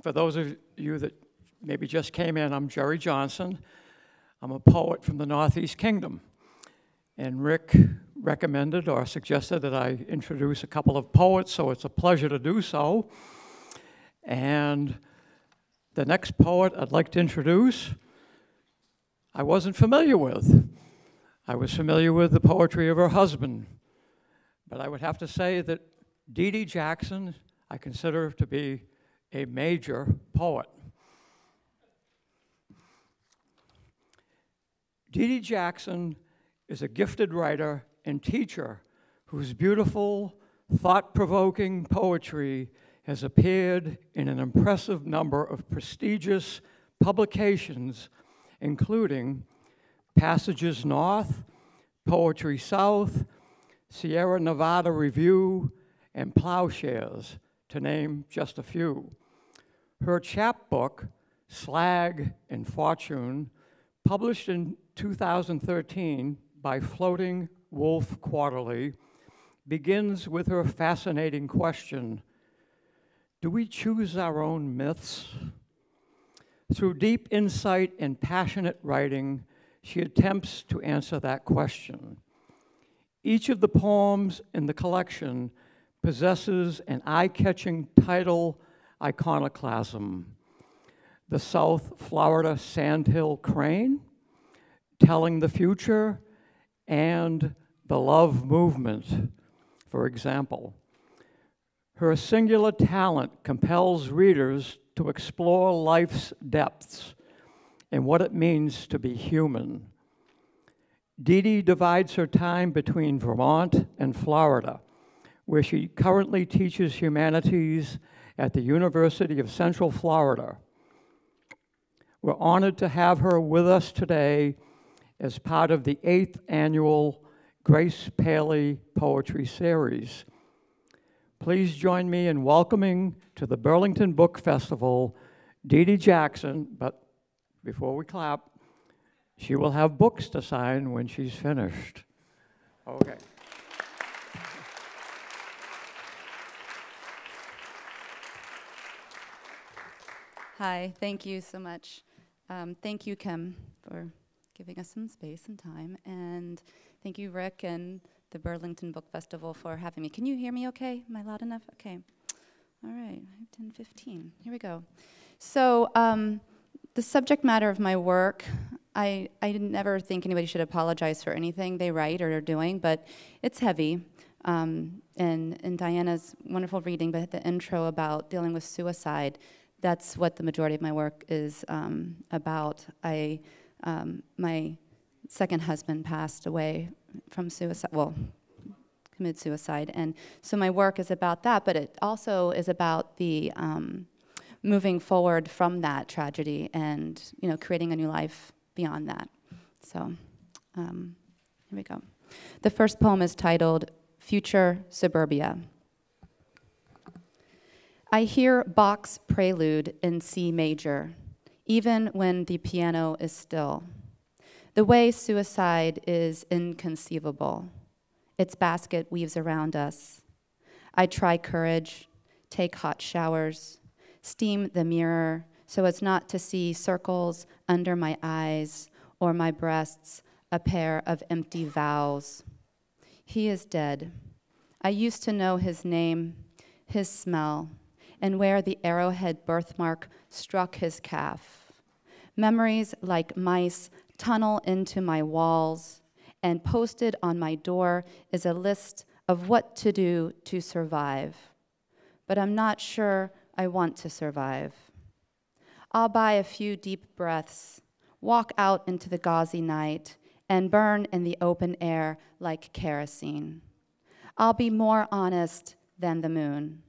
for those of you that maybe just came in, I'm Jerry Johnson. I'm a poet from the Northeast Kingdom. And Rick recommended or suggested that I introduce a couple of poets, so it's a pleasure to do so. And the next poet I'd like to introduce, I wasn't familiar with. I was familiar with the poetry of her husband, but I would have to say that Didi Jackson, I consider to be a major poet. Didi Jackson is a gifted writer and teacher whose beautiful, thought-provoking poetry has appeared in an impressive number of prestigious publications, including Passages North, Poetry South, Sierra Nevada Review, and Ploughshares, to name just a few. Her chapbook, Slag Fortune, published in 2013 by Floating Wolf Quarterly, begins with her fascinating question: do we choose our own myths? Through deep insight and passionate writing, she attempts to answer that question. Each of the poems in the collection possesses an eye-catching title iconoclasm: the South Florida Sandhill Crane, Telling the Future, and the Love Movement, for example. Her singular talent compels readers to explore life's depths and what it means to be human. Didi divides her time between Vermont and Florida, where she currently teaches humanities at the University of Central Florida. We're honored to have her with us today as part of the 8th annual Grace Paley Poetry Series. Please join me in welcoming to the Burlington Book Festival Didi Jackson, but before we clap, she will have books to sign when she's finished. Okay. Hi, thank you so much. Thank you, Kim, for giving us some space and time. And thank you, Rick, and the Burlington Book Festival for having me. Can you hear me okay? Am I loud enough? Okay. All right, 10:15. Here we go. So the subject matter of my work, I never think anybody should apologize for anything they write or are doing, but it's heavy. And Diana's wonderful reading, but the intro about dealing with suicide, that's what the majority of my work is about. My second husband passed away from suicide, well, committed suicide, and so my work is about that, but it also is about the moving forward from that tragedy and, you know, creating a new life beyond that. So here we go. The first poem is titled Future Suburbia. I hear Bach's prelude in C major, even when the piano is still. The way suicide is inconceivable. Its basket weaves around us. I try courage, take hot showers, steam the mirror so as not to see circles under my eyes or my breasts, a pair of empty vows. He is dead. I used to know his name, his smell, and where the arrowhead birthmark struck his calf. Memories like mice tunnel into my walls, and posted on my door is a list of what to do to survive. But I'm not sure I want to survive. I'll buy a few deep breaths, walk out into the gauzy night, and burn in the open air like kerosene. I'll be more honest than the moon.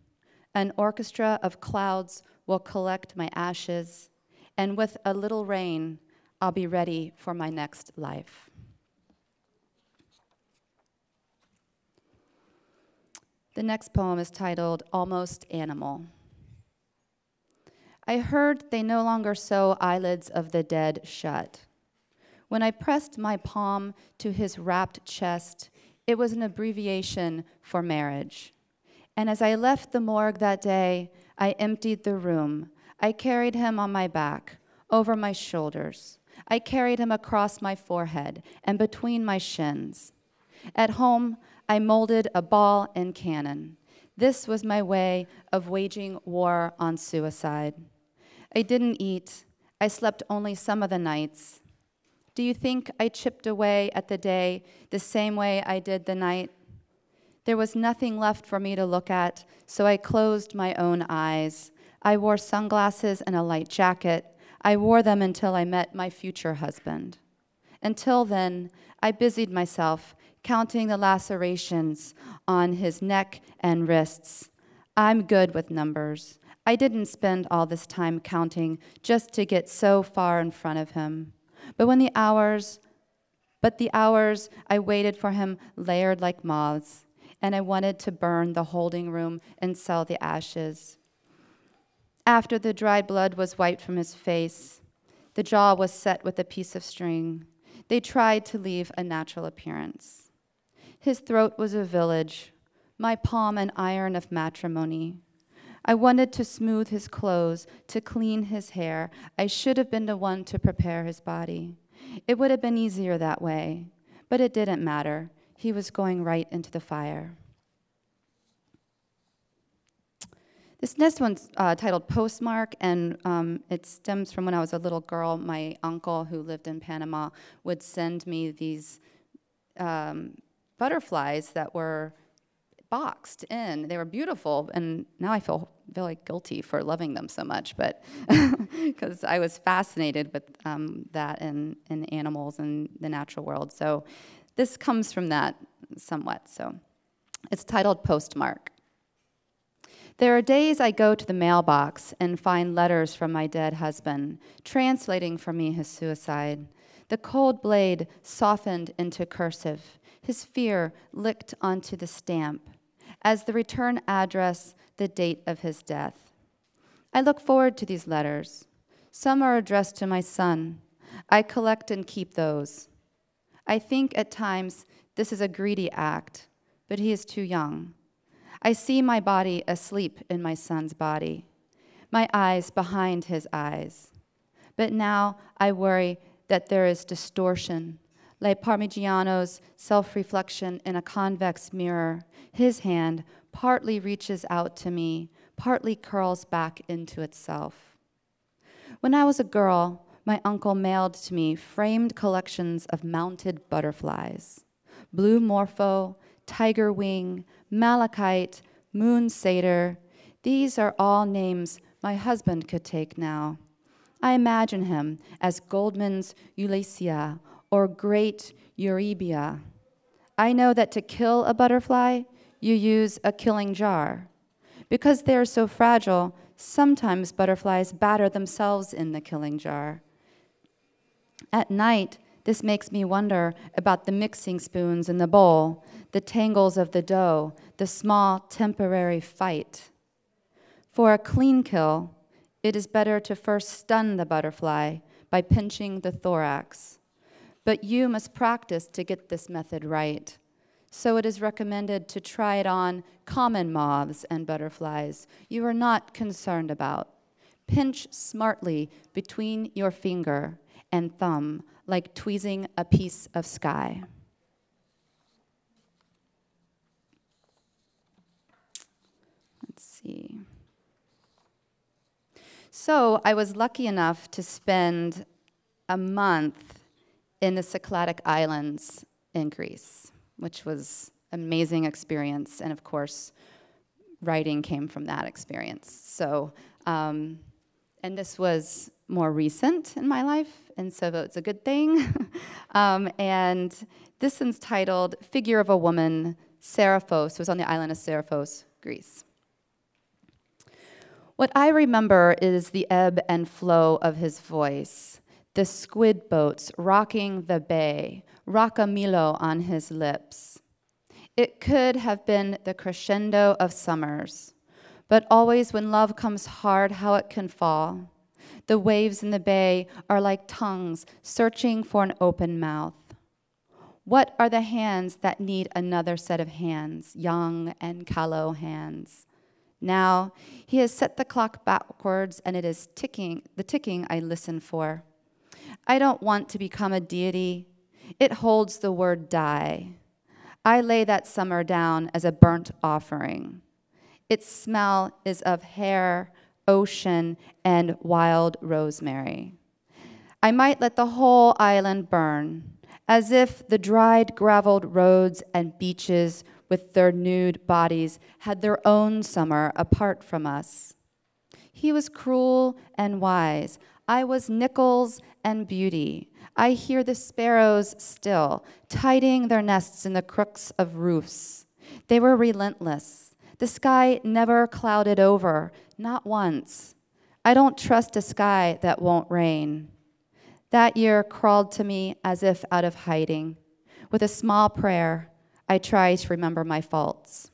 An orchestra of clouds will collect my ashes, and with a little rain, I'll be ready for my next life. The next poem is titled Almost Animal. I heard they no longer sew eyelids of the dead shut. When I pressed my palm to his wrapped chest, it was an abbreviation for marriage. And as I left the morgue that day, I emptied the room. I carried him on my back, over my shoulders. I carried him across my forehead and between my shins. At home, I molded a ball and cannon. This was my way of waging war on suicide. I didn't eat. I slept only some of the nights. Do you think I chipped away at the day the same way I did the night? There was nothing left for me to look at, so I closed my own eyes. I wore sunglasses and a light jacket. I wore them until I met my future husband. Until then, I busied myself counting the lacerations on his neck and wrists. I'm good with numbers. I didn't spend all this time counting just to get so far in front of him. But the hours I waited for him layered like moths, and I wanted to burn the holding room and sell the ashes. After the dried blood was wiped from his face, the jaw was set with a piece of string. They tried to leave a natural appearance. His throat was a village, my palm an iron of matrimony. I wanted to smooth his clothes, to clean his hair. I should have been the one to prepare his body. It would have been easier that way, but it didn't matter. He was going right into the fire. This next one's titled Postmark, and it stems from when I was a little girl. My uncle, who lived in Panama, would send me these butterflies that were boxed in. They were beautiful, and now I feel really guilty for loving them so much, but because I was fascinated with that and animals and the natural world. So this comes from that somewhat. So it's titled Postmark. There are days I go to the mailbox and find letters from my dead husband, translating for me his suicide. The cold blade softened into cursive, his fear licked onto the stamp. As the return address, the date of his death. I look forward to these letters. Some are addressed to my son. I collect and keep those. I think at times this is a greedy act, but he is too young. I see my body asleep in my son's body, my eyes behind his eyes. But now I worry that there is distortion, like Parmigiano's self-reflection in a convex mirror. His hand partly reaches out to me, partly curls back into itself. When I was a girl, my uncle mailed to me framed collections of mounted butterflies. Blue morpho, tiger wing, malachite, moon satyr. These are all names my husband could take now. I imagine him as Goldman's Eulecia or great Eurybia. I know that to kill a butterfly, you use a killing jar. Because they are so fragile, sometimes butterflies batter themselves in the killing jar. At night, this makes me wonder about the mixing spoons in the bowl, the tangles of the dough, the small temporary fight. For a clean kill, it is better to first stun the butterfly by pinching the thorax. But you must practice to get this method right. So it is recommended to try it on common moths and butterflies you are not concerned about. Pinch smartly between your finger and thumb, like tweezing a piece of sky. Let's see. So I was lucky enough to spend a month in the Cycladic Islands in Greece, which was an amazing experience. And of course, writing came from that experience. So, and this was more recent in my life, and so it's a good thing. And this one's titled Figure of a Woman, Seraphos. It was on the island of Seraphos, Greece. What I remember is the ebb and flow of his voice, the squid boats rocking the bay, rockamilo on his lips. It could have been the crescendo of summers, but always when love comes hard, how it can fall. The waves in the bay are like tongues searching for an open mouth. What are the hands that need another set of hands, young and callow hands? Now he has set the clock backwards, and it is the ticking I listen for. I don't want to become a deity. It holds the word die. I lay that summer down as a burnt offering. Its smell is of hair, ocean, and wild rosemary. I might let the whole island burn, as if the dried, graveled roads and beaches with their nude bodies had their own summer apart from us. He was cruel and wise. I was nickels and beauty. I hear the sparrows still, tidying their nests in the crooks of roofs. They were relentless. The sky never clouded over, not once. I don't trust a sky that won't rain. That year crawled to me as if out of hiding. With a small prayer, I try to remember my faults.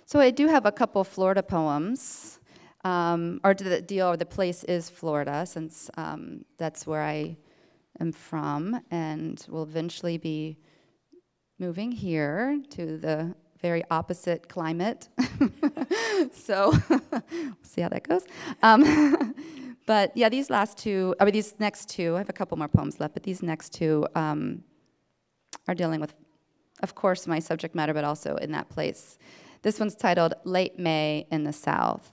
So I do have a couple Florida poems, the place is Florida, since that's where I am from, and will eventually be moving here to the very opposite climate. So we'll see how that goes. But yeah, these next two, I have a couple more poems left, but these next two are dealing with, of course, my subject matter, but also in that place. This one's titled Late May in the South.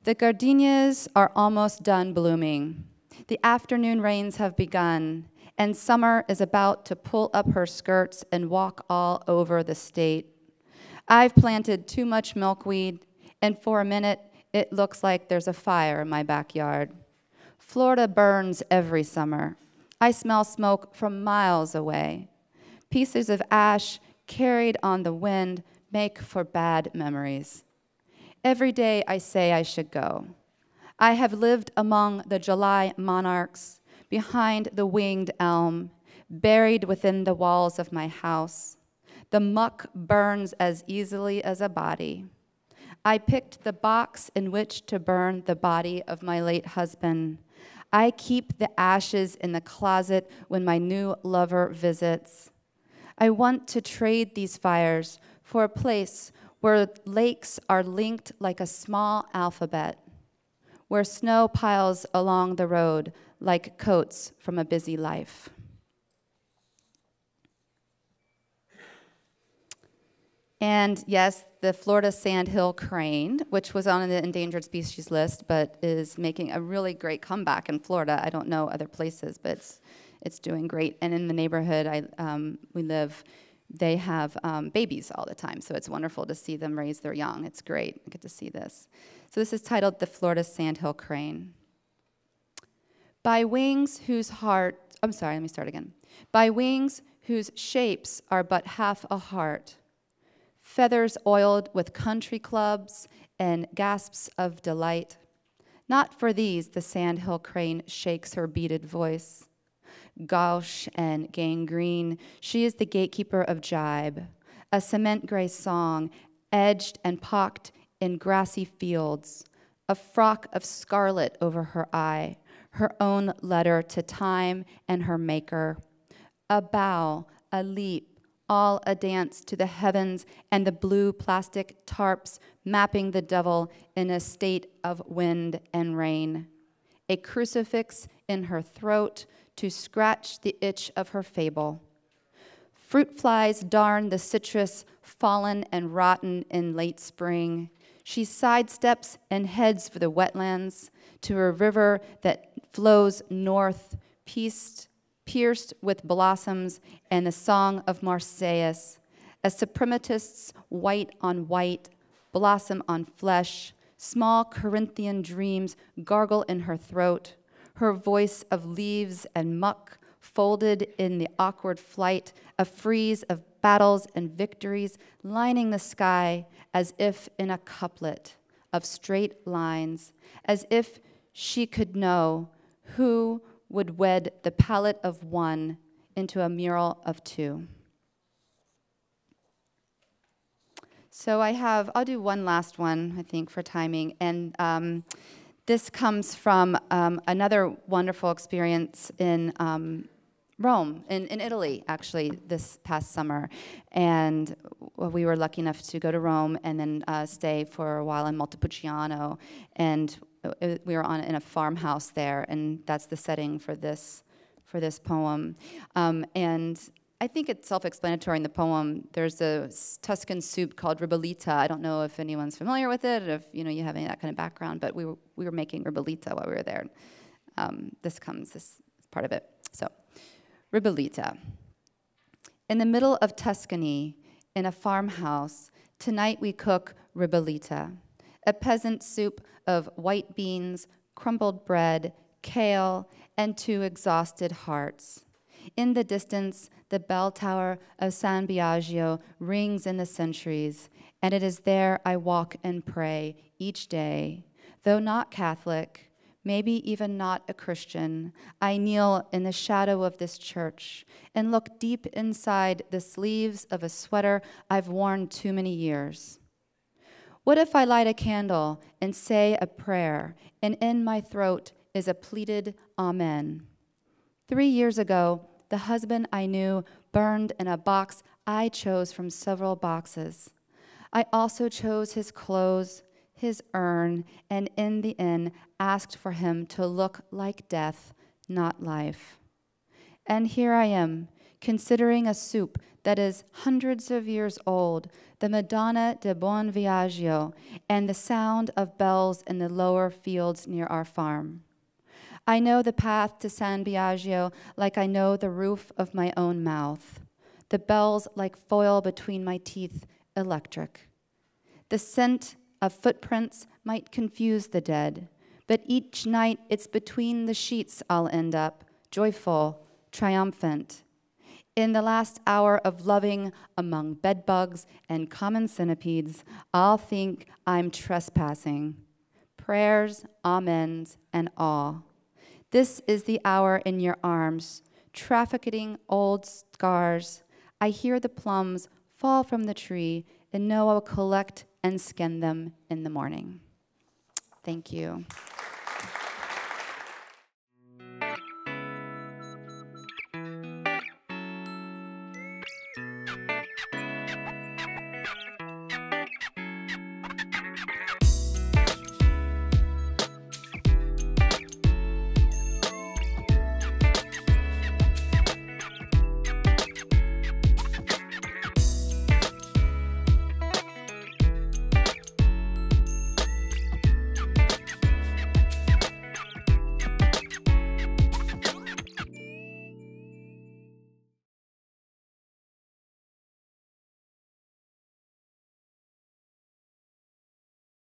The gardenias are almost done blooming. The afternoon rains have begun, and summer is about to pull up her skirts and walk all over the state. I've planted too much milkweed, and for a minute, it looks like there's a fire in my backyard. Florida burns every summer. I smell smoke from miles away. Pieces of ash carried on the wind make for bad memories. Every day I say I should go. I have lived among the July monarchs, behind the winged elm, buried within the walls of my house. The muck burns as easily as a body. I picked the box in which to burn the body of my late husband. I keep the ashes in the closet when my new lover visits. I want to trade these fires for a place where lakes are linked like a small alphabet, where snow piles along the road like coats from a busy life. And yes, the Florida Sandhill crane, which was on the endangered species list, but is making a really great comeback in Florida. I don't know other places, but it's doing great. And in the neighborhood we live, they have babies all the time, so it's wonderful to see them raise their young. It's great. I get to see this. So this is titled The Florida Sandhill Crane. By wings whose By wings whose shapes are but half a heart, feathers oiled with country clubs and gasps of delight. Not for these the Sandhill crane shakes her beaded voice. Gauche and gangrene, she is the gatekeeper of jibe, a cement gray song edged and pocked in grassy fields, a frock of scarlet over her eye, her own letter to time and her maker, a bow, a leap, all a dance to the heavens and the blue plastic tarps mapping the devil in a state of wind and rain. A crucifix in her throat to scratch the itch of her fable. Fruit flies darn the citrus fallen and rotten in late spring. She sidesteps and heads for the wetlands to a river that flows north, pierced with blossoms and the song of Marseilles, as suprematists white on white, blossom on flesh, small Corinthian dreams gargle in her throat, her voice of leaves and muck folded in the awkward flight, a frieze of battles and victories lining the sky as if in a couplet of straight lines, as if she could know who would wed the palette of one into a mural of two. So I'll do one last one, I think, for timing. And This comes from another wonderful experience in Rome, in Italy, actually, this past summer. And we were lucky enough to go to Rome and then stay for a while in Montepulciano. And we were in a farmhouse there, and that's the setting for this poem. And I think it's self-explanatory in the poem. There's a Tuscan soup called Ribollita. I don't know if anyone's familiar with it, if you have any of that kind of background, but we were making Ribollita while we were there. This is part of it. So, Ribollita. In the middle of Tuscany, in a farmhouse, tonight we cook Ribollita, a peasant soup of white beans, crumbled bread, kale, and 2 exhausted hearts. In the distance, the bell tower of San Biagio rings in the centuries, and it is there I walk and pray each day. Though not Catholic, maybe even not a Christian, I kneel in the shadow of this church and look deep inside the sleeves of a sweater I've worn too many years. What if I light a candle and say a prayer, and in my throat is a pleated amen? 3 years ago, the husband I knew burned in a box I chose from several boxes. I also chose his clothes, his urn, and in the end asked for him to look like death, not life. And here I am, considering a soup that is hundreds of years old, the Madonna de Buon Viaggio, and the sound of bells in the lower fields near our farm. I know the path to San Biagio like I know the roof of my own mouth. The bells like foil between my teeth, electric. The scent of footprints might confuse the dead, but each night it's between the sheets I'll end up, joyful, triumphant. In the last hour of loving among bedbugs and common centipedes, I'll think I'm trespassing. Prayers, amens, and awe. This is the hour in your arms, trafficking old scars. I hear the plums fall from the tree and know I'll collect and skin them in the morning. Thank you.